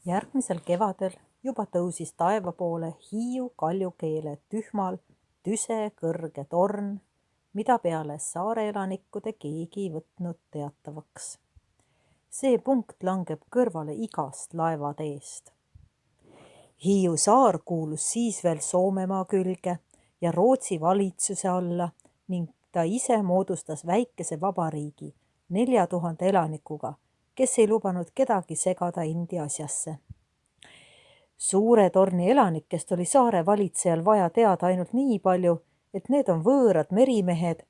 Järgmisel kevadel juba tõusis taeva poole Hiiu kaljukeele tühmal tüse kõrge torn, mida peale saare elanikkude keegi ei võtnud teatavaks. See punkt langeb kõrvale igast laevateest. Hiiu saar kuulus siis veel Soomemaa külge ja Rootsi valitsuse alla ning ta ise moodustas väikese vabariigi 4000 elanikuga, kes ei lubanud kedagi segada endi asjasse. Suure torni elanikest oli saare valitsejal vaja teada ainult nii palju, et need on võõrad merimehed,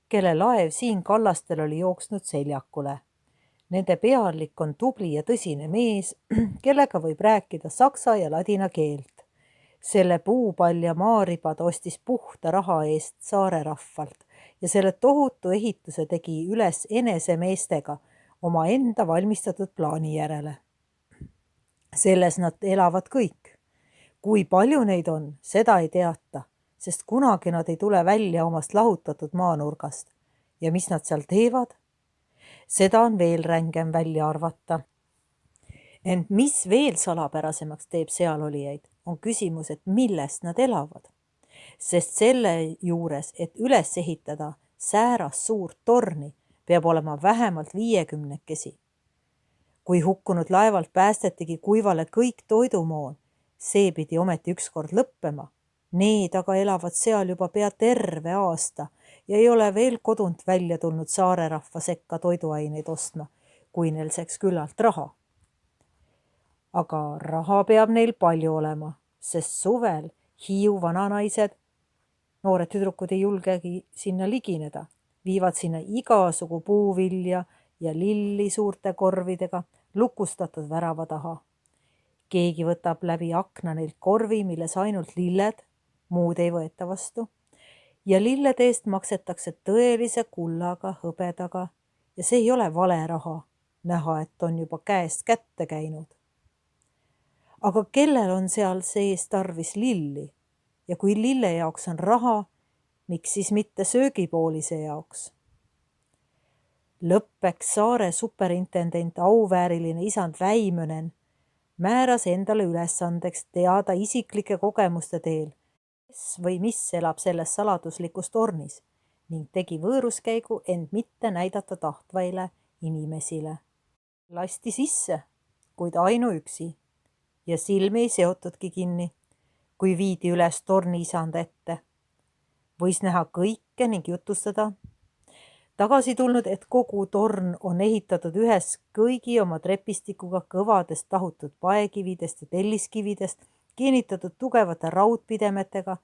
kelle laev siin kallastel oli jooksnud seljakule. Nende pealik on tubli ja tõsine mees, kellega võib rääkida saksa ja ladina keelt. Selle puupall ja maaribad ostis puhta raha eest saare rahvalt ja selle tohutu ehituse tegi üles enesemeestega oma enda valmistatud plaani järele. Selles nad elavad kõik. Kui palju neid on, seda ei teata, sest kunagi nad ei tule välja omast lahutatud maanurgast. Ja mis nad seal teevad? Seda on veel rängem välja arvata. Ent mis veel salapärasemaks teeb sealolijaid, on küsimus, et millest nad elavad. Sest selle juures, et üles ehitada säärast suurt torni, peab olema vähemalt 50. Kui hukkunud laevalt päästetigi kuivale kõik toidumoon, see pidi ometi ükskord lõppema. Need aga elavad seal juba pea terve aasta ja ei ole veel kodunt välja tulnud saare rahva sekka toiduaineid ostma, kui neil seks küllalt raha. Aga raha peab neil palju olema, sest suvel Hiiu vananaised, noored tüdrukud ei julgegi sinna ligineda, viivad sinna igasugu puuvilja ja lilli suurte korvidega lukustatud värava taha. Keegi võtab läbi akna neilt korvi, milles ainult lilled, muud ei võeta vastu, ja lillede eest maksetakse tõelise kullaga, hõbedaga ja see ei ole vale raha, näha, et on juba käest kätte käinud. Aga kellel on seal sees tarvis lilli ja kui lille jaoks on raha, miks siis mitte söögipoolise jaoks? Lõppeks saare superintendent auvääriline isand Väimönen määras endale ülesandeks teada isiklike kogemuste teel, kes või mis elab selles saladuslikus tornis ning tegi võõruskäigu end mitte näidata tahtvaile inimesile. Lasti sisse, kuid ainuüksi ja silmi ei seotudki kinni, kui viidi üles torni isanda ette. Võis näha kõike ning jutustada. Tagasi tulnud, et kogu torn on ehitatud ühes kõigi oma trepistikuga kõvadest tahutud paekividest ja telliskividest, kinnitatud tugevate raudpidemetega,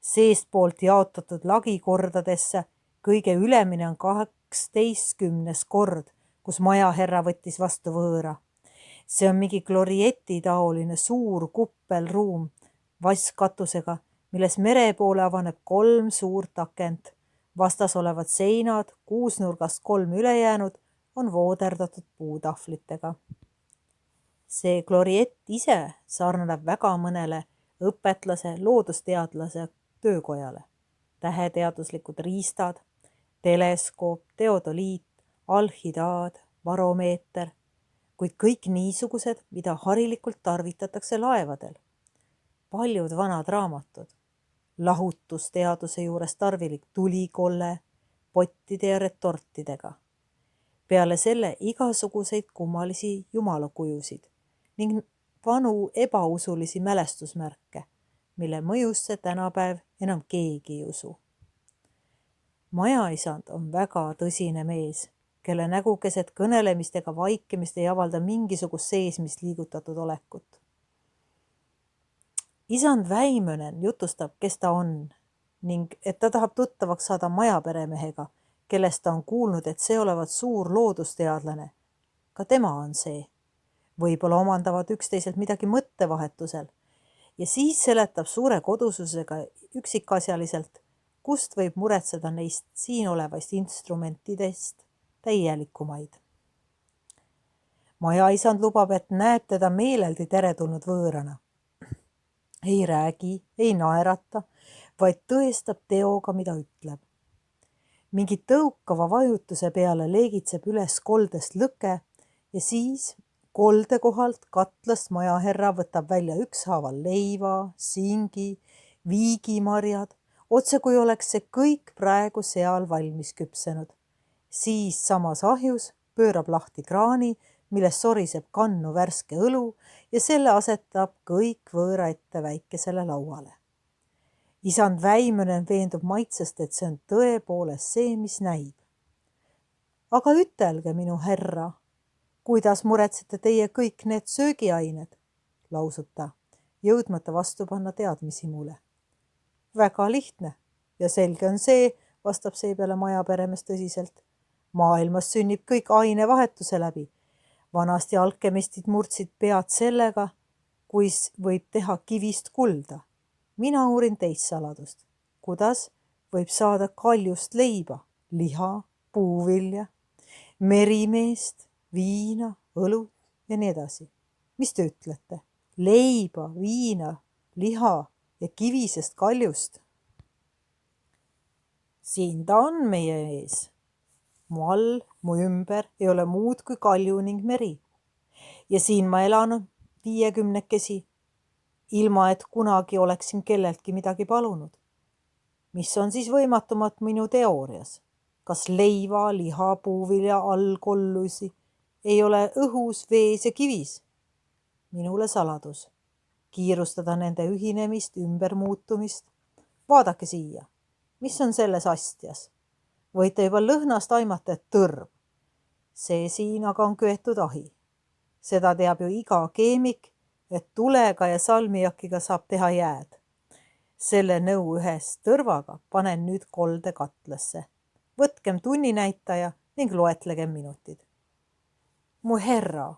seestpoolt jaotatud lagikordadesse, kõige ülemine on 12. kord, kus majaherra võttis vastu võõra. See on mingi glorieti-taoline suur kuppelruum vasskatusega, milles mere poole avaneb 3 suurt akent. Vastas olevad seinad, 6 nurgast 3 ülejäänud, on vooderdatud puutahvlitega. See gloriett ise sarnaneb väga mõnele õpetlase, loodusteadlase töökojale. Täheteaduslikud riistad, teleskoop, teodoliit, alhidaad, baromeeter, kuid kõik niisugused, mida harilikult tarvitatakse laevadel. Paljud vanad raamatud, lahutusteaduse juures tarvilik tulikolle, pottide ja retortidega. Peale selle igasuguseid kummalisi jumalakujusid ning vanu ebausulisi mälestusmärke, mille mõjusse tänapäev enam keegi ei usu. Majaisand on väga tõsine mees, kelle nägu keset kõnelemist ega vaikimist ei avalda mingisugust seesmist liigutatud olekut. Isand Väimönen jutustab, kes ta on ning et ta tahab tuttavaks saada majaperemehega, kellest ta on kuulnud, et see olevat suur loodusteadlane. Ka tema on see. Võib-olla omandavad üksteiselt midagi mõttevahetusel ja siis seletab suure kodususega üksikasjaliselt, kust võib muretseda neist siin olevaist instrumentidest täielikumaid. Majaisand lubab, et näeb teda meeleldi teretulnud võõrana. Ei räägi, ei naerata, vaid tõestab teoga, mida ütleb. Mingi tõukava vajutuse peale leegitseb üles koldest lõke ja siis, kolde kohalt katlast majaherra võtab välja ükshaaval leiva, singi, viigimarjad, otse kui oleks see kõik praegu seal valmis küpsenud. Siis samas ahjus pöörab lahti kraani, milles soriseb kannu värske õlu ja selle asetab kõik võõra ette väikesele lauale. Isand Väimönen veendub maitsest, et see on tõepoolest see, mis näib. Aga ütelge, minu härra, kuidas muretsete teie kõik need söögiained, lausub ta, jõudmata vastu panna teadmisi mulle. Väga lihtne ja selge on see, vastab seepeale majaperemees tõsiselt. Maailmas sünnib kõik ainevahetuse läbi. Vanasti alkemistid murdsid pead sellega, kuis võib teha kivist kulda. Mina uurin teist saladust. Kuidas võib saada kaljust leiba, liha, puuvilja, merimeest, viina, õlut ja nii edasi. Mis te ütlete? Leiba, viina, liha ja kivisest kaljust. Siin ta on meie ees. Mu all, mu ümber ei ole muud kui kalju ning meri. Ja siin ma elan 50, ilma et kunagi oleksin kelleltki midagi palunud. Mis on siis võimatumat minu teoorias? Kas leiva, liha, puuvilja, allkollusi ei ole õhus, vees ja kivis? Minule saladus. Kiirustada nende ühinemist, ümbermuutumist. Vaadake siia. Mis on selles astjas? Võite juba lõhnast aimata, et tõrb. See siin aga on köetud ahi. Seda teab ju iga keemik, et tulega ja salmiakiga saab teha jääd. Selle nõu ühes tõrvaga panen nüüd kolde katlasse. Võtkem tunninäitaja ning loetlegem minutid. Mu herra,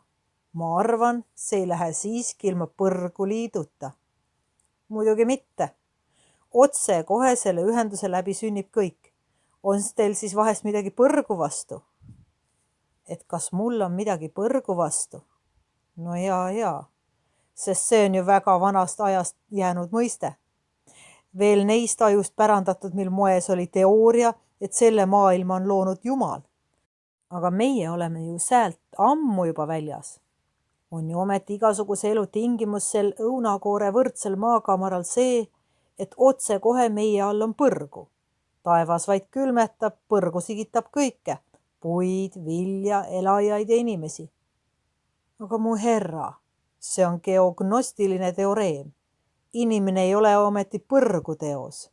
ma arvan, see ei lähe siiski ilma põrgu liiduta. Muidugi mitte. Otse kohe selle ühenduse läbi sünnib kõik. On teil siis vahest midagi põrgu vastu? Et kas mul on midagi põrgu vastu? No jaa, sest see on ju väga vanast ajast jäänud mõiste. Veel neist ajust pärandatud, mil moes oli teooria, et selle maailma on loonud Jumal. Aga meie oleme ju säält ammu juba väljas. On ju ometi igasuguse elu tingimus sel õunakoore võrdsel maakamaral see, et otse kohe meie all on põrgu. Taevas vaid külmetab, põrgu sigitab kõike, puid, vilja, elajaid ja inimesi. Aga mu herra, see on geognostiline teoreem. Inimene ei ole ometi põrgu teos.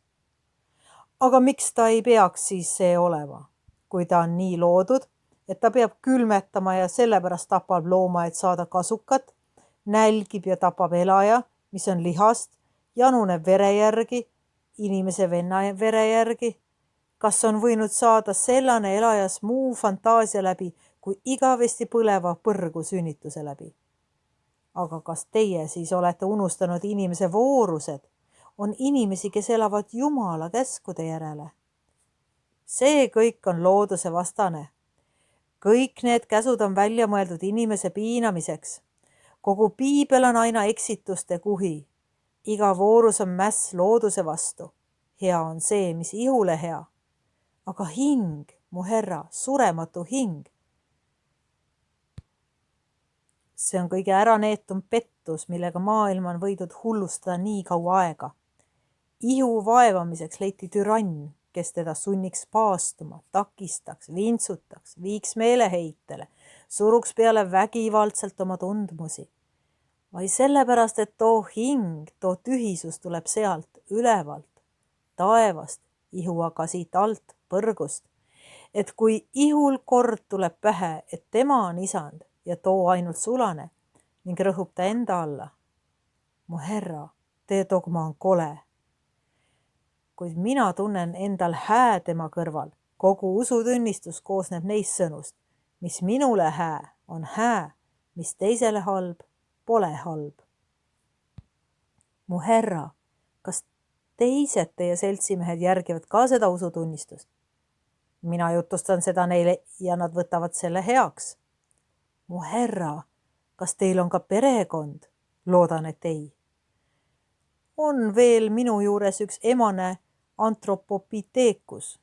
Aga miks ta ei peaks siis see olema, kui ta on nii loodud, et ta peab külmetama ja sellepärast tapab looma, et saada kasukat, nälgib ja tapab elaja, mis on lihast, januneb vere järgi, inimese venna vere järgi. Kas on võinud saada sellane elajas muu fantaasia läbi, kui igavesti põleva põrgu sünnituse läbi? Aga kas teie siis olete unustanud inimese voorused? On inimesi, kes elavad Jumala käskude järele. See kõik on looduse vastane. Kõik need käsud on välja mõeldud inimese piinamiseks. Kogu piibel on aina eksituste kuhi. Iga voorus on mäss looduse vastu. Hea on see, mis ihule hea. Aga hing, mu herra, surematu hing. See on kõige äraneetum pettus, millega maailma on võidud hullustada nii kaua aega. Ihu vaevamiseks leiti türann, kes teda sunniks paastuma, takistaks, vintsutaks, viiks meeleheitele, suruks peale vägivaldselt oma tundmusi. Vai sellepärast, et too hing, too tühisus tuleb sealt, ülevalt, taevast, ihu aga siit alt, põrgust. Et kui ihul kord tuleb pähe, et tema on isand ja too ainult sulane ning rõhub ta enda alla. Mu herra, teie dogma on kole. Kuid mina tunnen endal hää tema kõrval. Kogu usutunnistus koosneb neist sõnust. Mis minule hää, on hää. Mis teisele halb, pole halb. Mu herra, kas teised teie seltsimehed järgivad ka seda usutunnistust? Mina jutustan seda neile ja nad võtavad selle heaks. Mu herra, kas teil on ka perekond? Loodan, et ei. On veel minu juures üks emane Anthropopithecus,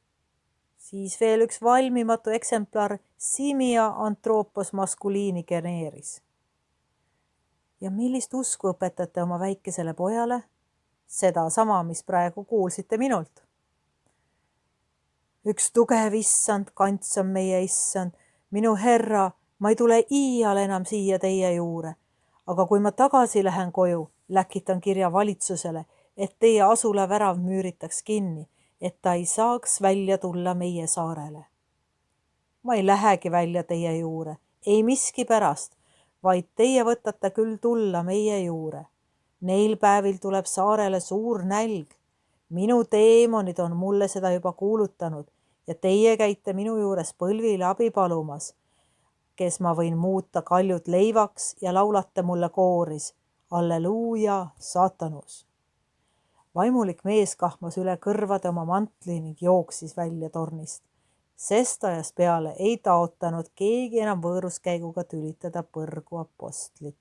siis veel üks valmimatu eksemplar Simia Anthropos masculiini generis. ja millist usku õpetate oma väikesele pojale? Seda sama, mis praegu kuulsite minult. Üks tugev issand, kants on meie issand, minu herra, ma ei tule iial enam siia teie juurde, aga kui ma tagasi lähen koju, läkitan kirja valitsusele, et teie asula värav müüritaks kinni, et ta ei saaks välja tulla meie saarele. Ma ei lähegi välja teie juurde, ei miski pärast, vaid teie võtate küll tulla meie juurde. Neil päevil tuleb saarele suur nälg. Minu teemonid on mulle seda juba kuulutanud ja teie käite minu juures põlvile abi palumas, kes ma võin muuta kaljud leivaks ja laulate mulle kooris. Alleluuja, saatanus. Vaimulik mees kahmas üle kõrvade oma mantli ning jooksis välja tornist. Sest ajast peale ei taotanud keegi enam võõruskäiguga tülitada põrgu apostlit.